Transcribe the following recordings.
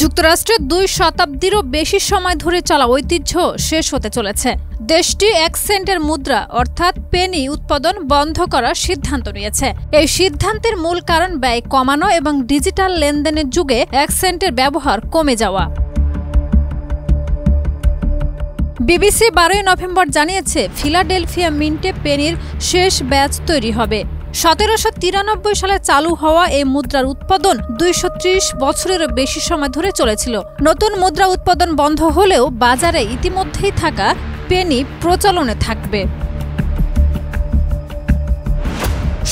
যুক্তরাষ্ট্রে 2 শতাব্দীরও বেশি সময় ধরে চলা ঐতিহ্য শেষ হতে চলেছে। দেশটি 1 সেন্টের মুদ্রা অর্থাৎ পেনি উৎপাদন বন্ধ করার সিদ্ধান্ত নিয়েছে। এই সিদ্ধান্তের মূল কারণ ব্যয় কমানো এবং ডিজিটাল লেনদেনের যুগে 1 সেন্টের ব্যবহার কমে যাওয়া। বিবিসি 12 নভেম্বর জানিয়েছে, ফিলাডেলফিয়া মিন্টে পেনির শেষ ব্যাচ তৈরি হবে। 1793 সালে চালু হওয়া এই মুদ্রার উৎপাদন 230 বছরেরও বেশি সময় ধরে চলেছিল। নতুন মুদ্রা উৎপাদন বন্ধ হলেও বাজারে ইতিমধ্যেই থাকা পেনি প্রচলনে থাকবে।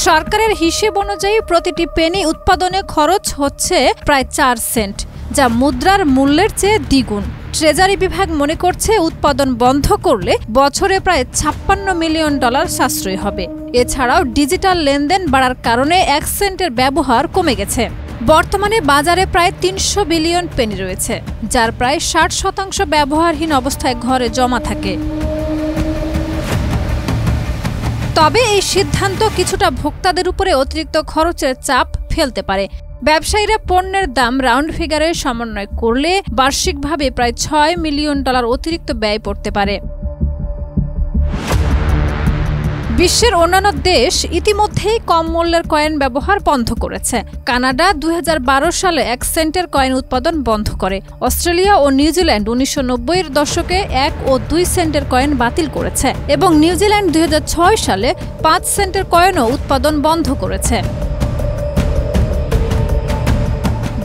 সরকারের হিসেব অনুযায়ী প্রতিটি পেনি উৎপাদনে খরচ হচ্ছে প্রায় 4 সেন্ট, যা মুদ্রার মূল্যের চেয়ে দ্বিগুণ। ট্রেজারি বিভাগ মনে করছে, উৎপাদন বন্ধ করলে বছরে প্রায় $56 মিলিয়ন সাশ্রয় হবে। এছাড়াও ডিজিটাল লেনদেন বাড়ার কারণে 1 সেন্টের ব্যবহার কমে গেছে। বর্তমানে বাজারে প্রায় 300 বিলিয়ন পেনি রয়েছে, যার প্রায় 60% ব্যবহারহীন অবস্থায় ঘরে জমা থাকে। তবে এই সিদ্ধান্ত কিছুটা ভোক্তাদের উপরে অতিরিক্ত খরচের চাপ ফেলতে পারে। ব্যবসায়ীরা পণ্যের দাম রাউন্ড ফিগারে সমন্বয় করলে বার্ষিকভাবে প্রায় $6 মিলিয়ন অতিরিক্ত ব্যয় পড়তে পারে। বিশ্বের অন্যান্য দেশ ইতিমধ্যেই কম মূল্যের কয়েন ব্যবহার বন্ধ করেছে। কানাডা 2012 সালে 1 সেন্টের কয়েন উৎপাদন বন্ধ করে। অস্ট্রেলিয়া ও নিউজিল্যান্ড 1990-এর দশকে 1 ও 2 সেন্টের কয়েন বাতিল করেছে এবং নিউজিল্যান্ড 2006 সালে 5 সেন্টের কয়েনও উৎপাদন বন্ধ করেছে।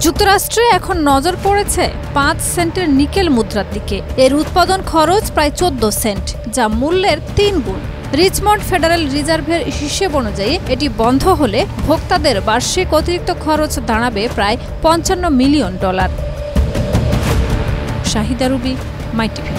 যুক্তরাষ্ট্রে এখন নজর পড়েছে 5 সেন্টের নিকেল মুদ্রার দিকে। এর উৎপাদন খরচ প্রায় 14 সেন্ট, যা মূল্যের 3 গুণ। রিচমন্ড ফেডারেল রিজার্ভের হিসেব অনুযায়ী এটি বন্ধ হলে ভোক্তাদের বার্ষিক অতিরিক্ত খরচ দাঁড়াবে প্রায় $55 মিলিয়ন। শাহিদা রুবি, মাই টিভি।